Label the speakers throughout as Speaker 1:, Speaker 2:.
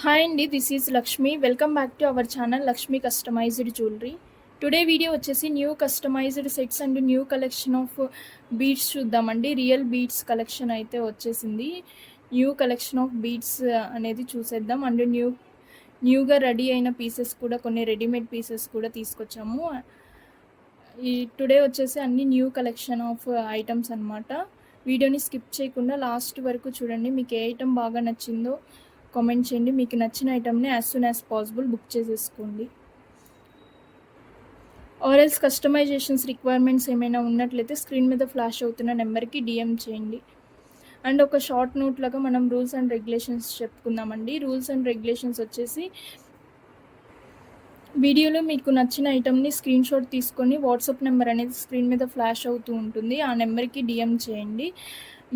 Speaker 1: Hi Andy, this is Lakshmi. Welcome back to our channel Lakshmi Customized Jewelry. Today video వచ్చేసి new customized sets and new collection of beads చూద్దామండి. Real beads collection అయితే వచ్చేసింది. New collection of beads అనేది చూసేద్దాం. And న్యూగా ready అయిన pieces కూడా కొన్ని రెడీమేడ్ పీసెస్ కూడా తీసుకొచ్చాము. ఈ టుడే వచ్చేసి అన్ని న్యూ కలెక్షన్ ఆఫ్ ఐటమ్స్ అనమాట. వీడియోని స్కిప్ చేయకుండా లాస్ట్ వరకు చూడండి. మీకు ఏ ఐటమ్ బాగా నచ్చిందో కామెంట్ చేయండి. మీకు నచ్చిన ఐటమ్ని as soon as possible book చేసేసుకోండి. ఆర్ఎల్స్ కస్టమైజేషన్స్ రిక్వైర్మెంట్స్ ఏమైనా ఉన్నట్లయితే స్క్రీన్ మీద ఫ్లాష్ అవుతున్న నెంబర్కి డిఎం చేయండి. అండ్ ఒక షార్ట్ నోట్ లాగా మనం రూల్స్ అండ్ రెగ్యులేషన్స్ చెప్పుకుందామండి. రూల్స్ అండ్ రెగ్యులేషన్స్ వచ్చేసి వీడియోలో మీకు నచ్చిన ఐటమ్ని స్క్రీన్ షాట్ తీసుకొని వాట్సాప్ నెంబర్ అనేది స్క్రీన్ మీద ఫ్లాష్ అవుతూ ఉంటుంది. ఆ నెంబర్కి డిఎం చేయండి.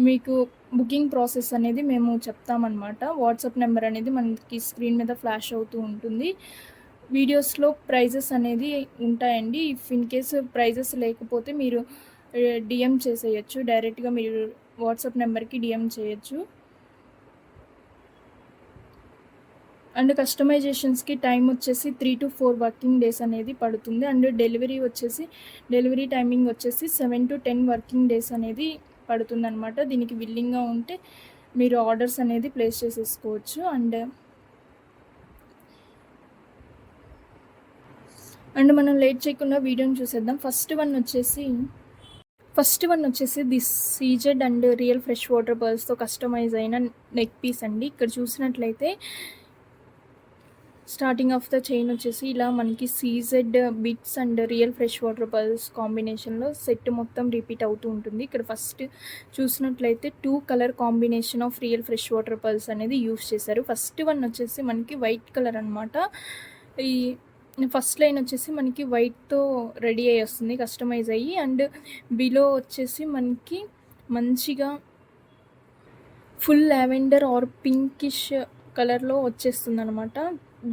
Speaker 1: మీకు బుకింగ్ ప్రాసెస్ అనేది మేము చెప్తామన్నమాట. వాట్సాప్ నెంబర్ అనేది మనకి స్క్రీన్ మీద ఫ్లాష్ అవుతూ ఉంటుంది. వీడియోస్లో ప్రైజెస్ అనేది ఉంటాయండి. ఇఫ్ ఇన్ కేసు ప్రైజెస్ లేకపోతే మీరు డిఎం చేసేయచ్చు. డైరెక్ట్గా మీరు వాట్సాప్ నెంబర్కి డిఎం చేయొచ్చు. అండ్ కస్టమైజేషన్స్కి టైం వచ్చేసి 3 to 4 వర్కింగ్ డేస్ అనేది పడుతుంది. అండ్ డెలివరీ టైమింగ్ వచ్చేసి 7 to 10 వర్కింగ్ డేస్ అనేది పడుతుందన్నమాట. దీనికి విల్లింగ్గా ఉంటే మీరు ఆర్డర్స్ అనేది ప్లేస్ చేసేసుకోవచ్చు. అండ్ మనం లేట్ చేయకుండా వీడియోని చూసేద్దాం. ఫస్ట్ వన్ వచ్చేసి this CZ and real fresh water పర్ల్స్తో కస్టమైజ్ అయిన నెక్ పీస్ అండి. ఇక్కడ చూసినట్లయితే స్టార్టింగ్ ఆఫ్ ద చైన్ వచ్చేసి ఇలా మనకి CZ bits and real fresh water pearls కాంబినేషన్లో సెట్ మొత్తం రిపీట్ అవుతూ ఉంటుంది. ఇక్కడ ఫస్ట్ చూసినట్లయితే 2 colour combination of real fresh water pearls అనేది యూస్ చేశారు. ఫస్ట్ వన్ వచ్చేసి మనకి వైట్ కలర్ అనమాట. ఈ ఫస్ట్ లైన్ వచ్చేసి మనకి వైట్తో రెడీ అయ్యి వస్తుంది కస్టమైజ్ అయ్యి. అండ్ బిలో వచ్చేసి మనకి మంచిగా ఫుల్ లావెండర్ ఆర్ పింకిష్ కలర్లో వచ్చేస్తుంది అనమాట.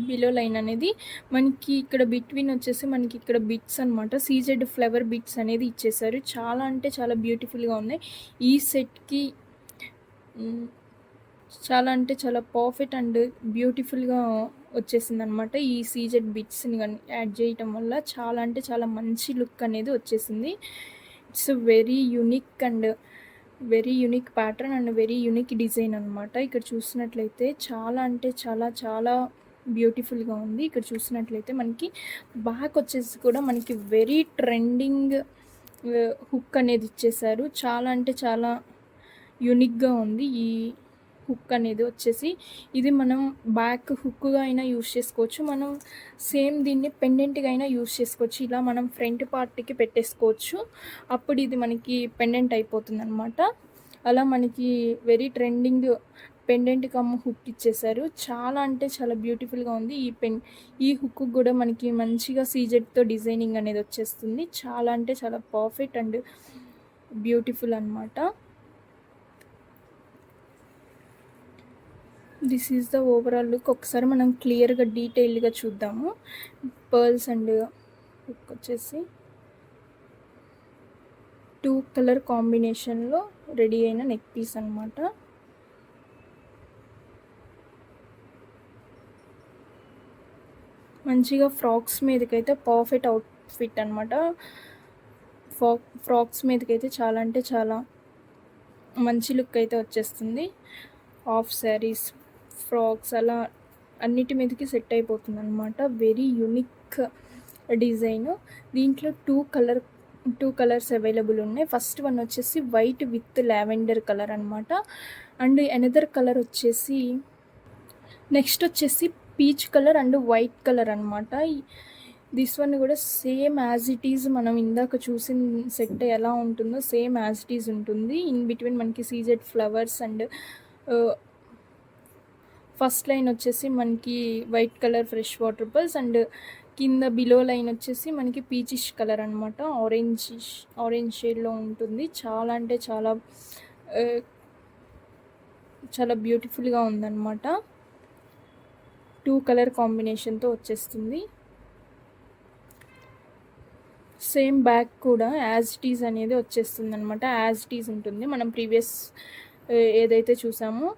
Speaker 1: బిలో లైన్ అనేది మనకి ఇక్కడ బిట్వీన్ వచ్చేసి మనకి ఇక్కడ బిట్స్ అనమాట. సీజెడ్ ఫ్లవర్ బిట్స్ అనేది ఇచ్చేసారు. చాలా అంటే చాలా బ్యూటిఫుల్గా ఉన్నాయి. ఈ సెట్కి చాలా అంటే చాలా పర్ఫెక్ట్ అండ్ బ్యూటిఫుల్గా వచ్చేసింది అనమాట. ఈ సీజెడ్ బిట్స్ని కానీ యాడ్ చేయటం వల్ల చాలా అంటే చాలా మంచి లుక్ అనేది వచ్చేసింది. It's very unique pattern and very unique design అనమాట. ఇక్కడ చూసినట్లయితే చాలా అంటే చాలా చాలా బ్యూటిఫుల్గా ఉంది. ఇక్కడ చూసినట్లయితే మనకి బ్యాక్ వచ్చేసి కూడా మనకి వెరీ ట్రెండింగ్ హుక్ అనేది ఇచ్చేసారు. చాలా అంటే చాలా యూనిక్గా ఉంది ఈ హుక్ అనేది వచ్చేసి. ఇది మనం బ్యాక్ హుక్గా అయినా యూస్ చేసుకోవచ్చు. మనం సేమ్ దీన్ని పెండెంట్గా అయినా యూస్ చేసుకోవచ్చు. ఇలా మనం ఫ్రంట్ పార్ట్కి పెట్టేసుకోవచ్చు. అప్పుడు ఇది మనకి పెండెంట్ అయిపోతుంది అనమాట. అలా మనకి very trending pendant come hook ఇచ్చేసారు. చాలా అంటే చాలా బ్యూటిఫుల్గా ఉంది. ఈ హుక్ కూడా మనకి మంచిగా సీజెడ్తో డిజైనింగ్ అనేది వచ్చేస్తుంది. చాలా అంటే చాలా పర్ఫెక్ట్ అండ్ బ్యూటిఫుల్ అనమాట. This is the overall look. ఒకసారి మనం క్లియర్గా డీటెయిల్గా చూద్దాము. పర్ల్స్ అండ్ హుక్ వచ్చేసి 2 కలర్ కాంబినేషన్లో రెడీ అయిన నెక్ పీస్ అనమాట. మంచిగా ఫ్రాక్స్ మీదకైతే పర్ఫెక్ట్ అవుట్ఫిట్ అనమాట. ఫ్రాక్స్ మీదకైతే చాలా అంటే చాలా మంచి లుక్ అయితే వచ్చేస్తుంది. హాఫ్ శారీస్, ఫ్రాక్స్ అలా అన్నిటి మీదకి సెట్ అయిపోతుంది అనమాట. Very unique design. దీంట్లో 2 కలర్స్ అవైలబుల్ ఉన్నాయి. ఫస్ట్ వన్ వచ్చేసి వైట్ విత్ లావెండర్ కలర్ అనమాట. అండ్ అనదర్ కలర్ వచ్చేసి నెక్స్ట్ వచ్చేసి peach colour and white colour అనమాట. దిస్ వన్ కూడా సేమ్ యాజ్ ఇట్ ఈజ్ మనం ఇందాక చూసిన సెట్ ఎలా ఉంటుందో సేమ్ యాజ్ ఇట్ ఈజ్ ఉంటుంది. ఇన్ బిట్వీన్ మనకి CZ flowers and first line వచ్చేసి మనకి white colour fresh water pearls and కింద బిలో లైన్ వచ్చేసి మనకి పీచిష్ కలర్ అనమాట. ఆరెంజ్ షేడ్లో ఉంటుంది. చాలా అంటే చాలా చాలా బ్యూటిఫుల్గా ఉందన్నమాట. 2 కలర్ కాంబినేషన్తో వచ్చేస్తుంది. సేమ్ బ్యాక్ కూడా యాజ్ ఇట్ ఈజ్ అనేది వచ్చేస్తుంది అనమాట. యాజ్ ఇట్ ఈజ్ ఉంటుంది. మనం ప్రీవియస్ ఏదైతే చూసామో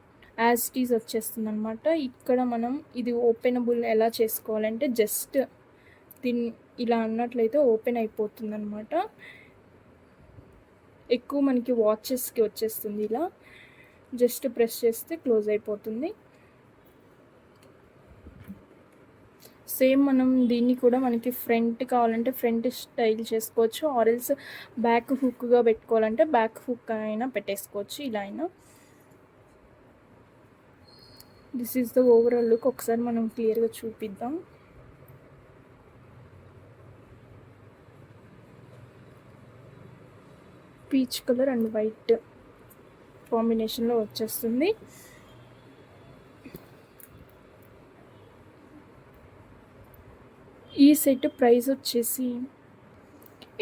Speaker 1: యాజ్ ఇట్ ఈజ్ వచ్చేస్తుంది అనమాట. ఇక్కడ మనం ఇది ఓపెనబుల్ ఎలా చేసుకోవాలంటే జస్ట్ దీన్ని ఇలా అన్నట్లయితే ఓపెన్ అయిపోతుంది అనమాట. ఎక్కువ మనకి వాచెస్కి వచ్చేస్తుంది. ఇలా జస్ట్ ప్రెస్ చేస్తే క్లోజ్ అయిపోతుంది. సేమ్ మనం దీన్ని కూడా మనకి ఫ్రంట్ కావాలంటే ఫ్రంట్ స్టైల్ చేసుకోవచ్చు, ఆర్ఎల్స్ బ్యాక్ హుక్గా పెట్టుకోవాలంటే బ్యాక్ హుక్ అయినా పెట్టేసుకోవచ్చు, ఇలా అయినా. This is the overall look. ఒకసారి మనం క్లియర్గా చూపిద్దాం. పీచ్ కలర్ అండ్ వైట్ కాంబినేషన్లో వచ్చేస్తుంది. ఈ సెట్ ప్రైస్ వచ్చేసి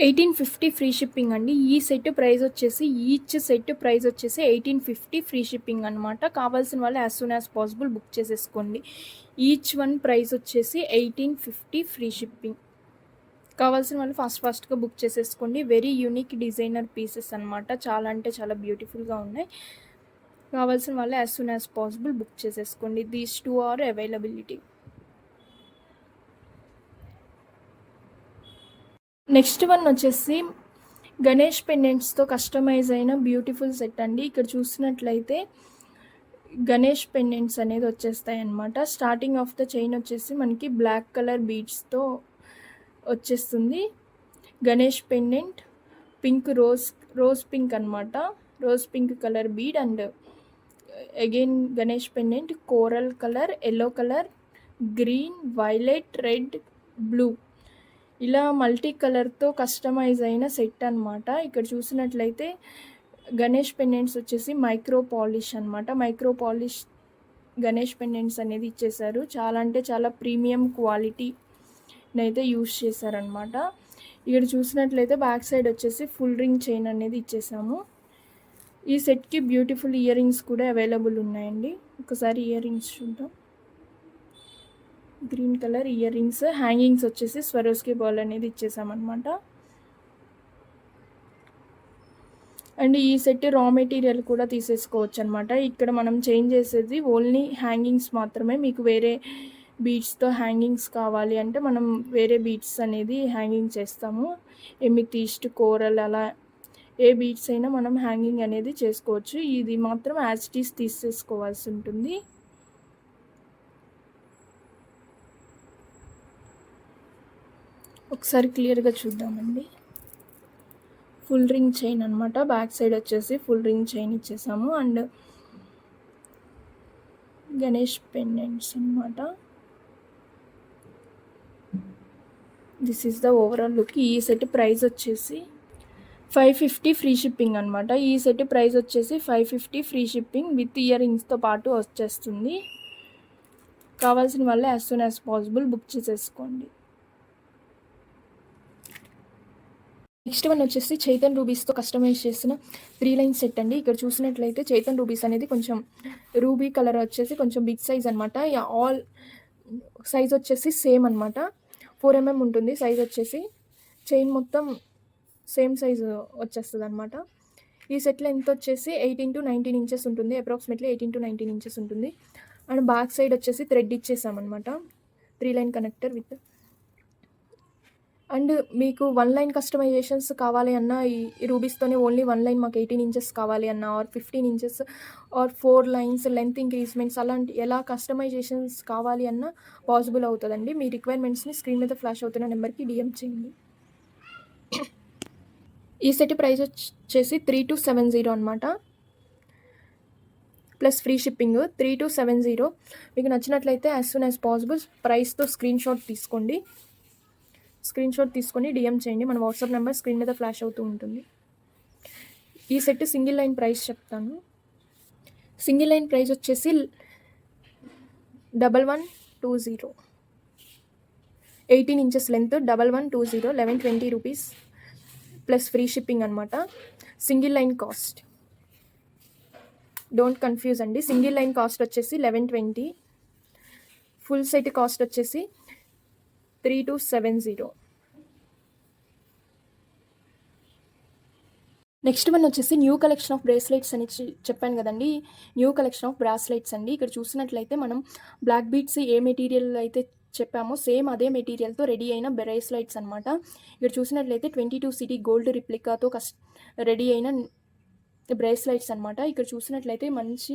Speaker 1: 1850 ఫ్రీ షిప్పింగ్ అండి. ఈ సెట్ ప్రైస్ వచ్చేసి ఈచ్ సెట్ ప్రైస్ వచ్చేసి 1850 ఫ్రీ షిప్పింగ్ అనమాట. కావాల్సిన వాళ్ళు as soon as possible book చేసేసుకోండి. ఈచ్ వన్ ప్రైస్ వచ్చేసి 1850 ఫ్రీ షిప్పింగ్. కావాల్సిన వాళ్ళు ఫాస్ట్గా బుక్ చేసేసుకోండి. వెరీ యూనిక్ డిజైనర్ పీసెస్ అనమాట. చాలా అంటే చాలా బ్యూటిఫుల్గా ఉన్నాయి. కావాల్సిన వాళ్ళు as soon as possible book చేసేసుకోండి. These 2 are availability. Next one వచ్చేసి గణేష్ పెండెంట్స్తో కస్టమైజ్ అయిన బ్యూటిఫుల్ సెట్ అండి. ఇక్కడ చూసినట్లయితే గణేష్ పెండెంట్స్ అనేది వచ్చేస్తాయి అన్నమాట. స్టార్టింగ్ ఆఫ్ ద చైన్ వచ్చేసి మనకి బ్లాక్ కలర్ బీడ్స్తో వచ్చేస్తుంది. Ganesh pendant pink rose pink అనమాట. Rose pink colour bead and again Ganesh pendant coral colour, yellow colour, green, violet, red, blue, ఇలా మల్టీ కలర్తో కస్టమైజ్ అయిన సెట్ అనమాట. ఇక్కడ చూసినట్లయితే గణేష్ పెండెంట్స్ వచ్చేసి మైక్రో పాలిష్ అనమాట. మైక్రో పాలిష్ గణేష్ పెండెంట్స్ అనేది ఇచ్చేసారు. చాలా అంటే చాలా ప్రీమియం క్వాలిటీని అయితే యూజ్ చేశారనమాట. ఇక్కడ చూసినట్లయితే బ్యాక్ సైడ్ వచ్చేసి ఫుల్ రింగ్ చైన్ అనేది ఇచ్చేసాము. ఈ సెట్కి బ్యూటిఫుల్ ఇయర్ రింగ్స్ కూడా అవైలబుల్ ఉన్నాయండి. ఒకసారి ఇయర్ రింగ్స్ చూద్దాం. Green colour ear rings, hangings వచ్చేసి స్వరోస్కి బాల్ అనేది ఇచ్చేసామన్నమాట. అండ్ ఈ సెట్ రా మెటీరియల్ కూడా తీసేసుకోవచ్చు అనమాట. ఇక్కడ మనం చేంజ్ చేసేది ఓన్లీ హ్యాంగింగ్స్ మాత్రమే. మీకు వేరే బీడ్స్తో హ్యాంగింగ్స్ కావాలి అంటే మనం వేరే బీడ్స్ అనేది హ్యాంగింగ్ చేస్తాము. ఎమితీస్ట్, కోరల్, అలా ఏ బీడ్స్ అయినా మనం హ్యాంగింగ్ అనేది చేసుకోవచ్చు. ఇది మాత్రం యాజ్ ఇట్ ఈస్ తీసేసుకోవాల్సి ఉంటుంది. ఒకసారి క్లియర్గా చూద్దామండి. ఫుల్ రింగ్ చైన్ అనమాట. బ్యాక్ సైడ్ వచ్చేసి ఫుల్ రింగ్ చైన్ ఇచ్చేసాము. అండ్ గణేష్ పెండెంట్స్ అనమాట. This is the overall look. ఈ సెట్ ప్రైస్ వచ్చేసి 550 ఫ్రీ షిప్పింగ్ అనమాట. ఈ సెట్ ప్రైస్ వచ్చేసి 550 ఫ్రీ షిప్పింగ్ విత్ ఇయర్ రింగ్స్తో పాటు వచ్చేస్తుంది. కావాల్సిన వాళ్ళు as soon as possible book చేసేసుకోండి. నెక్స్ట్ వన్ వచ్చేసి చైతన్ రూబీస్తో కస్టమైజ్ చేసిన 3 లైన్ సెట్ అండి. ఇక్కడ చూసినట్లయితే చైతన్ రూబీస్ అనేది కొంచెం రూబీ కలర్ వచ్చేసి కొంచెం బిగ్ సైజ్ అనమాట. ఆల్ సైజ్ వచ్చేసి సేమ్ అనమాట. 4 mm ఉంటుంది సైజ్ వచ్చేసి. చైన్ మొత్తం సేమ్ సైజు వచ్చేస్తుంది అనమాట. ఈ సెట్ లెంత్ వచ్చేసి 18 to 19 ఇంచెస్ ఉంటుంది. అప్రాక్సిమేట్లీ 18 to 19 ఇంచెస్ ఉంటుంది. అండ్ బ్యాక్ సైడ్ వచ్చేసి థ్రెడ్ ఇచ్చేసామన్నమాట. 3 లైన్ కనెక్టర్ విత్. అండ్ మీకు 1 లైన్ కస్టమైజేషన్స్ కావాలి అన్నా ఈ రూబీస్తోనే ఓన్లీ 1 లైన్ మాకు 18 ఇంచెస్ కావాలి అన్నా or 15 inches or 4 lines length increments అలాంటి ఎలా కస్టమైజేషన్స్ కావాలి అన్నా పాసిబుల్ అవుతుందండి. మీ రిక్వైర్మెంట్స్ని స్క్రీన్ మీద ఫ్లాష్ అవుతున్న నెంబర్కి డిఎం చేయండి. ఈ సెట్ ప్రైస్ వచ్చేసి 3270 అనమాట. Plus free shipping 3270. మీకు నచ్చినట్లయితే యాజ్ సూన్ యాజ్ పాసిబుల్ ప్రైస్తో స్క్రీన్ షాట్ తీసుకొని డిఎం చేయండి. మన వాట్సాప్ నెంబర్ స్క్రీన్ మీద ఫ్లాష్ అవుతూ ఉంటుంది. ఈ సెట్ సింగిల్ లైన్ ప్రైస్ చెప్తాను. సింగిల్ లైన్ ప్రైస్ వచ్చేసి 1120. 18 inches length 1120, 1120 rupees plus free shipping అనమాట. Single line cost don't confuse అండి. సింగిల్ లైన్ కాస్ట్ వచ్చేసి 1120. ఫుల్ సెట్ కాస్ట్ వచ్చేసి 3270. నెక్స్ట్ వన్ వచ్చేసి న్యూ కలెక్షన్ ఆఫ్ బ్రేస్లెట్స్ అని చెప్పాను కదండి. న్యూ కలెక్షన్ ఆఫ్ బ్రాస్లెట్స్ అండి. ఇక్కడ చూసినట్లయితే మనం బ్లాక్ బీడ్స్ ఏ మెటీరియల్ అయితే చెప్పామో సేమ్ అదే మెటీరియల్తో రెడీ అయిన బ్రేస్లెట్స్ అనమాట. ఇక్కడ చూసినట్లయితే 22 సిటీ గోల్డ్ రిప్లికాతో రెడీ అయిన బ్రేస్లెట్స్ అనమాట. ఇక్కడ చూసినట్లయితే మంచి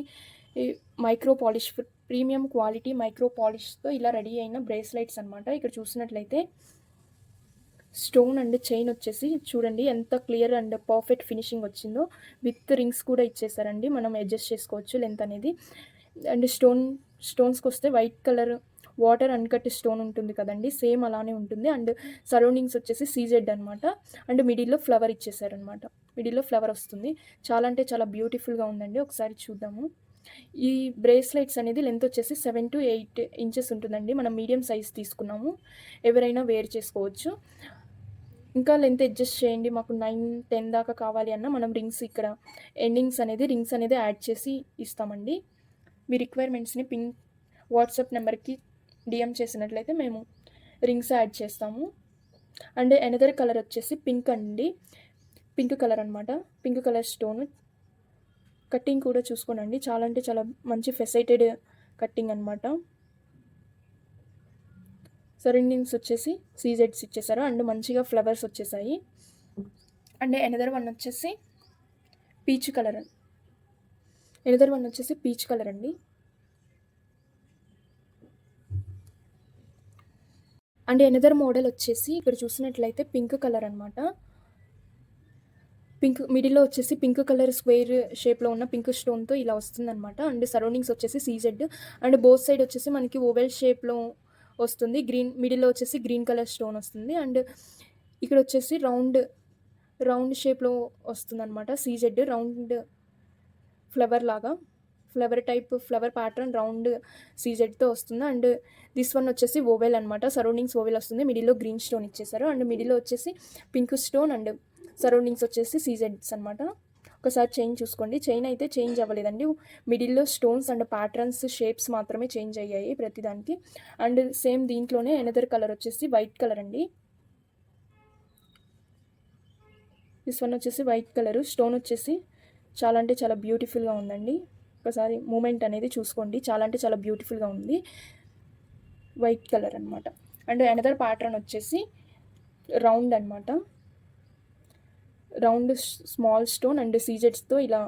Speaker 1: micro polish premium quality micro పాలిష్తో ఇలా రెడీ అయిన బ్రేస్లెట్స్ అనమాట. ఇక్కడ చూసినట్లయితే స్టోన్ అండ్ చైన్ వచ్చేసి చూడండి ఎంత క్లియర్ అండ్ పర్ఫెక్ట్ ఫినిషింగ్ వచ్చిందో. విత్ రింగ్స్ కూడా ఇచ్చేసారండి, మనం అడ్జస్ట్ చేసుకోవచ్చు లెంత్ అనేది. అండ్ స్టోన్స్కి వస్తే white colour water uncut stone ఉంటుంది కదండి, సేమ్ అలానే ఉంటుంది. అండ్ సరౌండింగ్స్ వచ్చేసి సీజెడ్ అనమాట. అండ్ మిడిల్లో ఫ్లవర్ ఇచ్చేసారనమాట, మిడిల్లో ఫ్లవర్ వస్తుంది. చాలా అంటే చాలా బ్యూటిఫుల్గా ఉందండి. ఒకసారి చూద్దాము. ఈ బ్రేస్లెట్స్ అనేది లెంత్ వచ్చేసి 7 to 8 ఇంచెస్ ఉంటుందండి. మనం మీడియం సైజ్ తీసుకున్నాము, ఎవరైనా వేర్ చేసుకోవచ్చు. ఇంకా లెంత్ అడ్జస్ట్ చేయండి, మాకు 9-10 దాకా కావాలి అన్న మనం రింగ్స్ ఇక్కడ రింగ్స్ అనేది యాడ్ చేసి ఇస్తామండి. మీ రిక్వైర్మెంట్స్ని వాట్సాప్ నెంబర్కి డిఎం చేసినట్లయితే మేము రింగ్స్ యాడ్ చేస్తాము. అండ్ ఎనదర్ కలర్ వచ్చేసి పింక్ అండి, పింక్ కలర్ అనమాట. పింక్ కలర్ స్టోన్ కట్టింగ్ కూడా చూసుకోనండి, చాలా అంటే చాలా మంచి ఫెసైటెడ్ కట్టింగ్ అనమాట. సరౌండింగ్స్ వచ్చేసి సీజెడ్స్ ఇచ్చేసారు అండ్ మంచిగా ఫ్లవర్స్ వచ్చేసాయి. అండ్ ఎనదర్ వన్ వచ్చేసి పీచ్ కలర్ అండి. అండ్ ఎనదర్ మోడల్ వచ్చేసి ఇక్కడ చూసినట్లయితే పింక్ కలర్ అనమాట. పింక్ మిడిల్లో వచ్చేసి పింక్ కలర్ స్క్వేర్ షేప్లో ఉన్న పింక్ స్టోన్తో ఇలా వస్తుందన్నమాట. అండ్ సరౌండింగ్స్ వచ్చేసి సీజెడ్ అండ్ బోత్ సైడ్ వచ్చేసి మనకి ఓవెల్ షేప్లో వస్తుంది. మిడిల్లో వచ్చేసి గ్రీన్ కలర్ స్టోన్ వస్తుంది. అండ్ ఇక్కడ వచ్చేసి రౌండ్ షేప్లో వస్తుంది అనమాట. CZ round flower type flower pattern round సీజెడ్తో వస్తుంది. అండ్ దిస్ వన్ వచ్చేసి ఓవెల్ అనమాట. సరౌండింగ్స్ ఓవెల్ వస్తుంది, మిడిల్లో గ్రీన్ స్టోన్ ఇచ్చేసారు. అండ్ మిడిల్లో వచ్చేసి పింక్ స్టోన్ అండ్ సరౌండింగ్స్ వచ్చేసి సీజెడ్స్ అనమాట. ఒకసారి చైన్ చూసుకోండి, చైన్ అయితే చేంజ్ అవ్వలేదండి, మిడిల్లో స్టోన్స్ అండ్ ప్యాటర్న్స్ షేప్స్ మాత్రమే చేంజ్ అయ్యాయి ప్రతిదానికి. అండ్ సేమ్ దీంట్లోనే ఎనదర్ కలర్ వచ్చేసి వైట్ కలర్ అండి. దిస్ వన్ వచ్చేసి వైట్ కలర్, స్టోన్ వచ్చేసి చాలా అంటే చాలా బ్యూటిఫుల్గా ఉందండి. ఒకసారి మూమెంట్ అనేది చూసుకోండి, చాలా అంటే చాలా బ్యూటిఫుల్గా ఉంది, వైట్ కలర్ అనమాట. అండ్ ఎనదర్ ప్యాటర్న్ వచ్చేసి రౌండ్ అనమాట, రౌండ్ స్మాల్ స్టోన్ అండ్ సీజెడ్స్తో ఇలా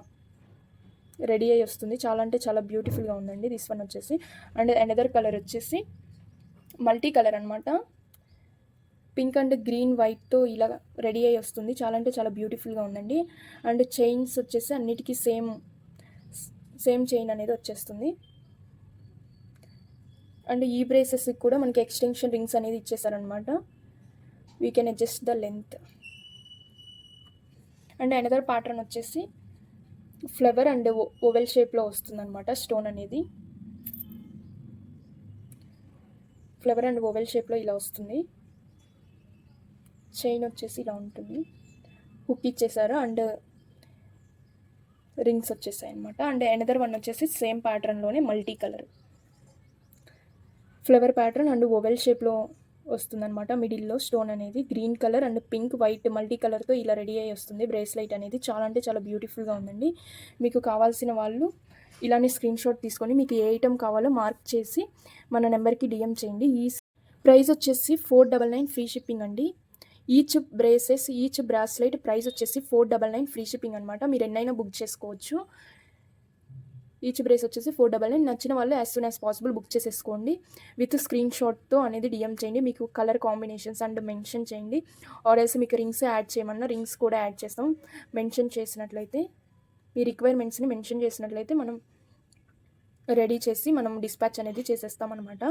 Speaker 1: రెడీ అయ్యి వస్తుంది. చాలా అంటే చాలా బ్యూటిఫుల్గా ఉందండి దిస్ వన్ వచ్చేసి. అండ్ ఎనదర్ కలర్ వచ్చేసి మల్టీ కలర్ అనమాట, పింక్ అండ్ గ్రీన్ వైట్తో ఇలా రెడీ అయ్యి వస్తుంది. చాలా అంటే చాలా బ్యూటిఫుల్గా ఉందండి. అండ్ చైన్స్ వచ్చేసి అన్నిటికీ సేమ్ చైన్ అనేది వచ్చేస్తుంది. అండ్ ఈ బ్రేసెస్కి కూడా మనకి ఎక్స్టెన్షన్ రింగ్స్ అనేది ఇచ్చేసారనమాట. We can adjust the length. And another pattern వచ్చేసి ఫ్లవర్ అండ్ ఓవెల్ షేప్లో వస్తుందన్నమాట. స్టోన్ అనేది ఫ్లవర్ అండ్ ఓవెల్ షేప్లో ఇలా వస్తుంది. చైన్ వచ్చేసి ఇలా ఉంటుంది, హుక్ ఇచ్చేసారు అండ్ రింగ్స్ వచ్చేసాయి అనమాట. అండ్ అనదర్ వన్ వచ్చేసి సేమ్ ప్యాటర్న్లోనే multi colour flower pattern and oval షేప్లో వస్తుందన్నమాట. మిడిల్లో స్టోన్ అనేది green colour and pink white multi కలర్తో ఇలా రెడీ అయ్యి వస్తుంది బ్రేస్లెట్ అనేది. చాలా అంటే చాలా బ్యూటిఫుల్గా ఉందండి. మీకు కావాల్సిన వాళ్ళు ఇలానే స్క్రీన్ షాట్ తీసుకొని మీకు ఏ ఐటమ్ కావాలో మార్క్ చేసి మన నెంబర్కి డిఎం చేయండి. ఈ ప్రైస్ వచ్చేసి 499 ఫ్రీ షిప్పింగ్ అండి. ఈచ్ బ్రాస్లెట్ ప్రైస్ వచ్చేసి 499 ఫ్రీ షిప్పింగ్ అనమాట. మీరు ఎన్నైనా బుక్ చేసుకోవచ్చు. ఈచ్ బ్రేస్ వచ్చేసి 499. నచ్చిన వాళ్ళు as soon as possible book చేసేసుకోండి. విత్ స్క్రీన్ షాట్తో అనేది డిఎం చేయండి. మీకు కలర్ కాంబినేషన్స్ అండ్ మెన్షన్ చేయండి. ఆర్ఎల్స్ మీకు రింగ్స్ యాడ్ చేయమన్నా రింగ్స్ కూడా యాడ్ చేస్తాం. మెన్షన్ చేసినట్లయితే మీ రిక్వైర్మెంట్స్ని మెన్షన్ చేసినట్లయితే మనం రెడీ చేసి మనం డిస్పాచ్ అనేది చేసేస్తామన్నమాట.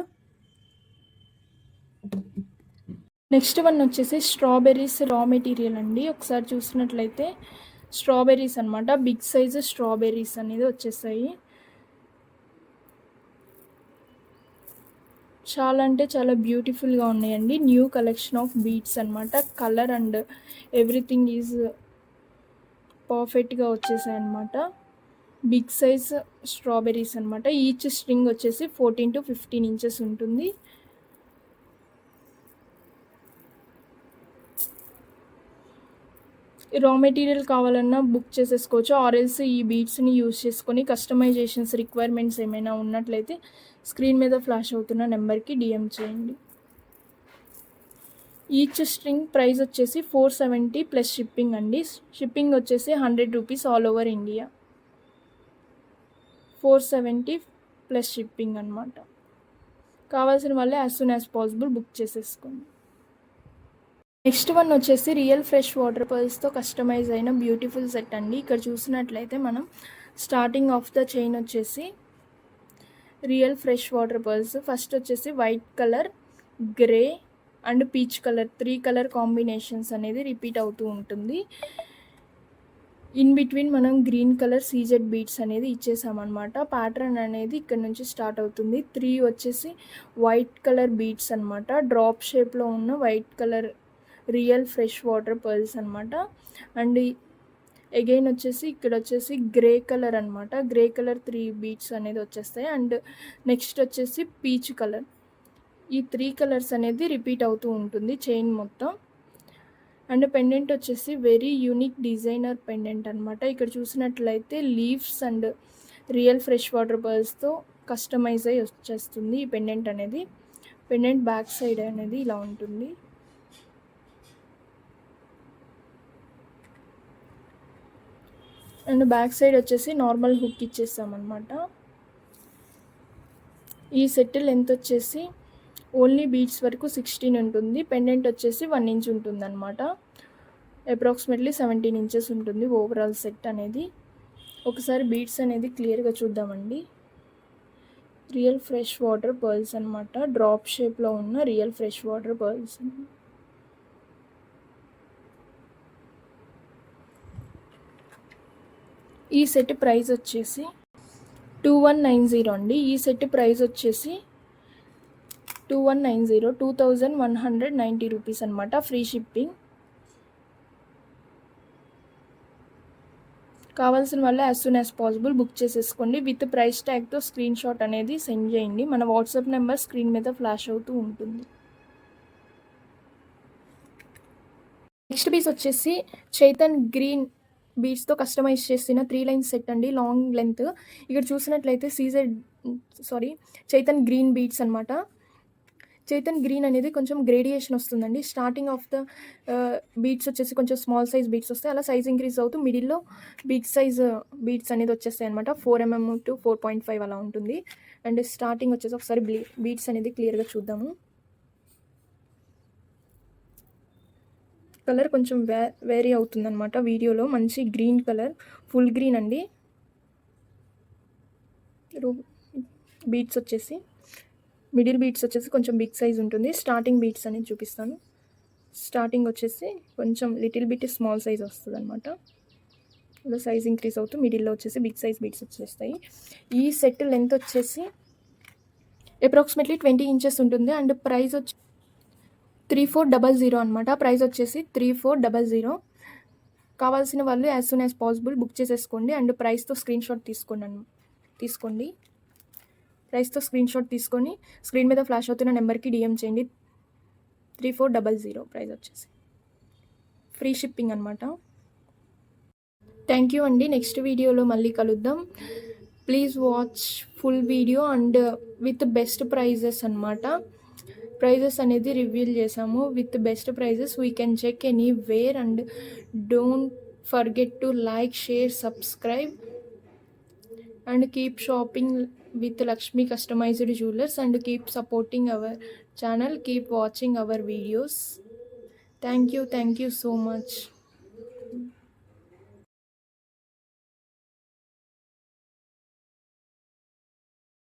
Speaker 1: నెక్స్ట్ వన్ వచ్చేసి స్ట్రాబెర్రీస్ రా మెటీరియల్ అండి. ఒకసారి చూసినట్లయితే స్ట్రాబెర్రీస్ అనమాట, బిగ్ సైజు స్ట్రాబెర్రీస్ అనేది వచ్చేసాయి. చాలా అంటే చాలా బ్యూటిఫుల్గా ఉన్నాయండి. న్యూ కలెక్షన్ ఆఫ్ బీడ్స్ అనమాట. కలర్ అండ్ ఎవ్రీథింగ్ ఈజ్ పర్ఫెక్ట్గా వచ్చేసాయి అనమాట. బిగ్ సైజ్ స్ట్రాబెర్రీస్ అనమాట. ఈచ్ స్ట్రింగ్ వచ్చేసి 14 to 15 ఇంచెస్ ఉంటుంది. రా మెటీరియల్ కావాలన్నా బుక్ చేసేసుకోవచ్చు. ఆర్ఎల్స్ ఈ బీడ్స్ని యూజ్ చేసుకొని కస్టమైజేషన్స్ రిక్వైర్మెంట్స్ ఏమైనా ఉన్నట్లయితే స్క్రీన్ మీద ఫ్లాష్ అవుతున్న నెంబర్కి డిఎం చేయండి. ఈచ్ స్ట్రింగ్ ప్రైస్ వచ్చేసి 470 ప్లస్ షిప్పింగ్ అండి. షిప్పింగ్ వచ్చేసి 100 rupees all over India. 470 plus shipping అనమాట. కావాల్సిన వాళ్ళే as soon as possible book చేసేసుకోండి. నెక్స్ట్ వన్ వచ్చేసి రియల్ ఫ్రెష్ వాటర్ పర్ల్స్తో కస్టమైజ్ అయిన బ్యూటిఫుల్ సెట్ అండి. ఇక్కడ చూసినట్లయితే మనం స్టార్టింగ్ ఆఫ్ ద చైన్ వచ్చేసి real fresh water pearls. First వచ్చేసి white colour, grey and peach colour 3 colour combinations అనేది రిపీట్ అవుతూ ఉంటుంది. ఇన్ బిట్వీన్ మనం గ్రీన్ కలర్ సీజెడ్ బీడ్స్ అనేది ఇచ్చేసామన్నమాట. ప్యాటర్న్ అనేది ఇక్కడ నుంచి స్టార్ట్ అవుతుంది. 3 వచ్చేసి వైట్ కలర్ బీడ్స్ అనమాట. డ్రాప్ షేప్లో ఉన్న white colour real fresh water pearls అనమాట. అండ్ అగైన్ వచ్చేసి ఇక్కడ వచ్చేసి గ్రే కలర్ అనమాట. గ్రే కలర్ 3 బీడ్స్ అనేది వచ్చేస్తాయి. అండ్ నెక్స్ట్ వచ్చేసి పీచ్ కలర్. ఈ 3 కలర్స్ అనేది రిపీట్ అవుతూ ఉంటుంది చైన్ మొత్తం. అండ్ పెండెంట్ వచ్చేసి వెరీ యూనిక్ డిజైనర్ పెండెంట్ అనమాట. ఇక్కడ చూసినట్లయితే leaves and real fresh water పర్ల్స్తో కస్టమైజ్ అయ్యి వచ్చేస్తుంది ఈ పెండెంట్ అనేది. పెండెంట్ బ్యాక్ సైడ్ అనేది ఇలా ఉంటుంది. అండ్ బ్యాక్ సైడ్ వచ్చేసి నార్మల్ హుక్ ఇచ్చేస్తామన్నమాట. ఈ సెట్ లెంత్ వచ్చేసి ఓన్లీ బీడ్స్ వరకు 16 ఉంటుంది. పెండెంట్ వచ్చేసి 1 ఇంచ్ ఉంటుంది అనమాట. అప్రాక్సిమేట్లీ 17 ఇంచెస్ ఉంటుంది ఓవరాల్ సెట్ అనేది. ఒకసారి బీడ్స్ అనేది క్లియర్గా చూద్దామండి. రియల్ ఫ్రెష్ వాటర్ పర్ల్స్ అనమాట. డ్రాప్ షేప్లో ఉన్న రియల్ ఫ్రెష్ వాటర్ పర్ల్స్. ఈ సెట్ ప్రైస్ వచ్చేసి 2190 అండి. ఈ సెట్ ప్రైస్ వచ్చేసి 2190 రూపీస్ అనమాట. Free shipping. కావాల్సిన వల్ల as soon as possible book చేసేసుకోండి. విత్ ప్రైస్ ట్యాగ్తో స్క్రీన్ షాట్ అనేది సెండ్ చేయండి. మన వాట్సాప్ నెంబర్ స్క్రీన్ మీద ఫ్లాష్ అవుతూ ఉంటుంది. నెక్స్ట్ పీస్ వచ్చేసి చైతన్ గ్రీన్ బీడ్స్తో కస్టమైజ్ చేసిన 3 లైన్స్ సెట్ అండి. Long length. ఇక్కడ చూసినట్లయితే చైతన్ గ్రీన్ బీడ్స్ అనమాట. చైతన్ గ్రీన్ అనేది కొంచెం గ్రేడియేషన్ వస్తుందండి. స్టార్టింగ్ ఆఫ్ ద బీడ్స్ వచ్చేసి కొంచెం స్మాల్ సైజ్ బీడ్స్ వస్తాయి. అలా సైజ్ ఇంక్రీజ్ అవుతూ మిడిల్లో బిగ్ సైజ్ బీడ్స్ అనేది వచ్చేస్తాయి అనమాట. 4 mm to 4.5 అలా ఉంటుంది. అండ్ స్టార్టింగ్ వచ్చేసి ఒకసారి బీడ్స్ అనేది క్లియర్గా చూద్దాము. కలర్ కొంచెం వేరీ అవుతుందన్నమాట వీడియోలో. మంచి గ్రీన్ కలర్, ఫుల్ గ్రీన్ అండి. బీడ్స్ వచ్చేసి మిడిల్ బీడ్స్ వచ్చేసి కొంచెం బిగ్ సైజ్ ఉంటుంది. స్టార్టింగ్ బీడ్స్ అనేది చూపిస్తాను. స్టార్టింగ్ వచ్చేసి కొంచెం లిటిల్ బిట్ స్మాల్ సైజ్ వస్తుంది అనమాట. ఇలా సైజ్ ఇంక్రీజ్ అవుతూ మిడిల్లో వచ్చేసి బిగ్ సైజ్ బీడ్స్ వచ్చేస్తాయి. ఈ సెట్ లెంత్ వచ్చేసి అప్రాక్సిమేట్లీ 20 ఇంచెస్ ఉంటుంది. అండ్ ప్రైస్ వచ్చి 3400 అనమాట. ప్రైస్ వచ్చేసి 3400. కావాల్సిన వాళ్ళు as soon as possible book చేసేసుకోండి. అండ్ ప్రైస్తో స్క్రీన్ షాట్ తీసుకోండి. ప్రైస్తో స్క్రీన్ షాట్ తీసుకొని స్క్రీన్ మీద ఫ్లాష్ అవుతున్న నెంబర్కి డిఎం చేయండి. 3400 ప్రైస్ వచ్చేసి. ఫ్రీ షిప్పింగ్ అనమాట. థ్యాంక్ యూ అండి. నెక్స్ట్ వీడియోలో మళ్ళీ కలుద్దాం. Please watch full video and with best prizes అనమాట. ప్రైజెస్ అనేది రివీల్ చేసాము. With best prizes we can check anywhere. And don't forget to like, share, subscribe and keep shopping with Lakshmi Customized Jewelers and keep supporting our channel. Keep watching our videos. Thank you so much.